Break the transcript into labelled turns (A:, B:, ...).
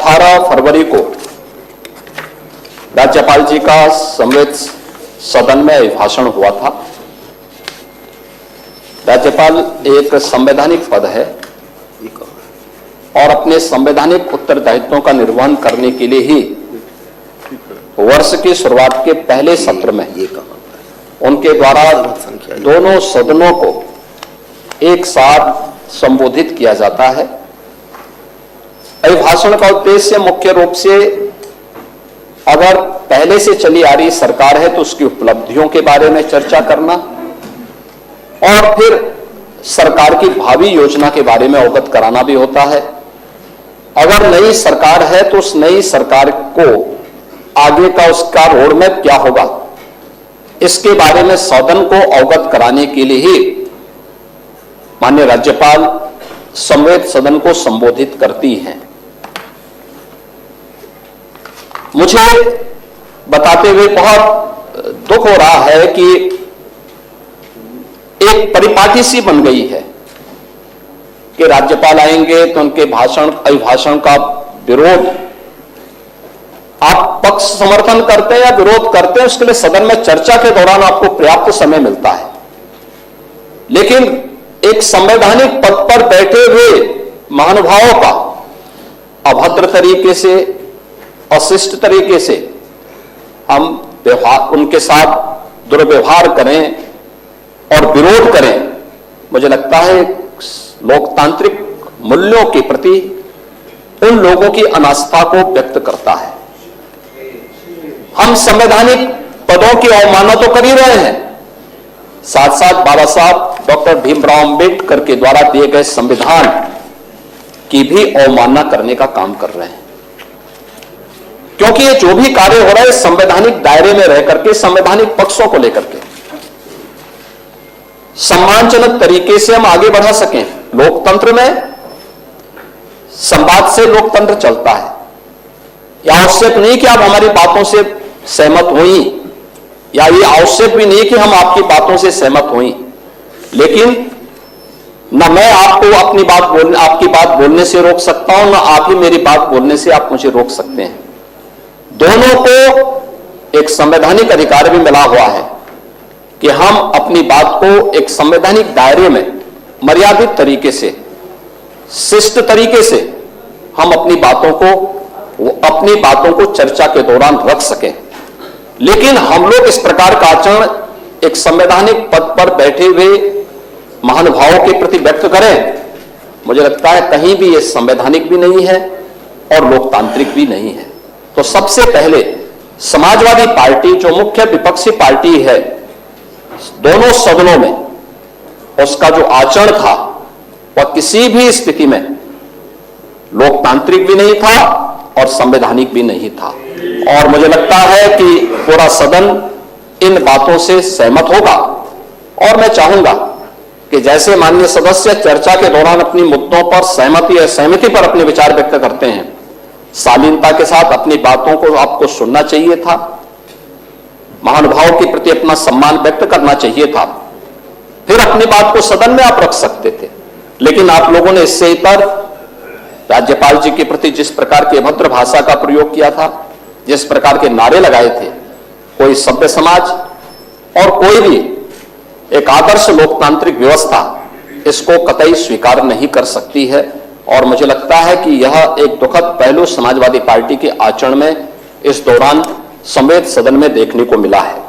A: 18 फरवरी को राज्यपाल जी का संवित सदन में अभिभाषण हुआ था। राज्यपाल एक संवैधानिक पद है और अपने संवैधानिक उत्तरदायित्वों का निर्वहन करने के लिए ही वर्ष की शुरुआत के पहले सत्र में उनके द्वारा दोनों सदनों को एक साथ संबोधित किया जाता है। अभिभाषण का उद्देश्य मुख्य रूप से अगर पहले से चली आ रही सरकार है तो उसकी उपलब्धियों के बारे में चर्चा करना और फिर सरकार की भावी योजना के बारे में अवगत कराना भी होता है। अगर नई सरकार है तो उस नई सरकार को आगे का उसका रोड मैप क्या होगा, इसके बारे में सदन को अवगत कराने के लिए ही माननीय राज्यपाल संवित सदन को संबोधित करती हैं। मुझे बताते हुए बहुत दुख हो रहा है कि एक परिपाटी सी बन गई है कि राज्यपाल आएंगे तो उनके अभिभाषण का विरोध, आप पक्ष समर्थन करते हैं या विरोध करते हैं, उसके लिए सदन में चर्चा के दौरान आपको पर्याप्त समय मिलता है। लेकिन एक संवैधानिक पद पर बैठे हुए महानुभावों का अभद्र तरीके से, अशिष्ट तरीके से हम उनके साथ दुर्व्यवहार करें और विरोध करें, मुझे लगता है लोकतांत्रिक मूल्यों के प्रति उन लोगों की अनास्था को व्यक्त करता है। हम संवैधानिक पदों की अवमानना तो कर ही रहे हैं, साथ साथ बाबा साहब डॉक्टर भीमराव अंबेडकर के द्वारा दिए गए संविधान की भी अवमानना करने का काम कर रहे हैं। क्योंकि ये जो भी कार्य हो रहा है संवैधानिक दायरे में रह करके, संवैधानिक पक्षों को लेकर के सम्मानजनक तरीके से हम आगे बढ़ा सकें। लोकतंत्र में संवाद से लोकतंत्र चलता है। यह आवश्यक नहीं कि आप हमारी बातों से सहमत हुई, या ये आवश्यक भी नहीं कि हम आपकी बातों से सहमत हुई, लेकिन न मैं आपको आपकी बात बोलने से रोक सकता हूं, न आप ही मेरी बात बोलने से आप मुझे रोक सकते हैं। दोनों को एक संवैधानिक अधिकार भी मिला हुआ है कि हम अपनी बात को एक संवैधानिक दायरे में मर्यादित तरीके से, शिष्ट तरीके से हम अपनी बातों को चर्चा के दौरान रख सकें। लेकिन हम लोग इस प्रकार का आचरण एक संवैधानिक पद पर बैठे हुए महानुभावों के प्रति व्यक्त करें, मुझे लगता है कहीं भी ये संवैधानिक भी नहीं है और लोकतांत्रिक भी नहीं है। तो सबसे पहले समाजवादी पार्टी जो मुख्य विपक्षी पार्टी है दोनों सदनों में, उसका जो आचरण था वह किसी भी स्थिति में लोकतांत्रिक भी नहीं था और संवैधानिक भी नहीं था। और मुझे लगता है कि पूरा सदन इन बातों से सहमत होगा। और मैं चाहूंगा कि जैसे माननीय सदस्य चर्चा के दौरान अपनी मुद्दों पर सहमति या सहमति पर अपने विचार व्यक्त करते हैं, शालीनता के साथ अपनी बातों को आपको सुनना चाहिए था, महानुभावों के प्रति अपना सम्मान व्यक्त करना चाहिए था, फिर अपनी बात को सदन में आप रख सकते थे। लेकिन आप लोगों ने इससे इतर राज्यपाल जी के प्रति जिस प्रकार की अभद्र भाषा का प्रयोग किया था, जिस प्रकार के नारे लगाए थे, कोई सभ्य समाज और कोई भी एक आदर्श लोकतांत्रिक व्यवस्था इसको कतई स्वीकार नहीं कर सकती है। और मुझे लगता है कि यह एक दुखद पहलू समाजवादी पार्टी के आचरण में इस दौरान संवित सदन में देखने को मिला है।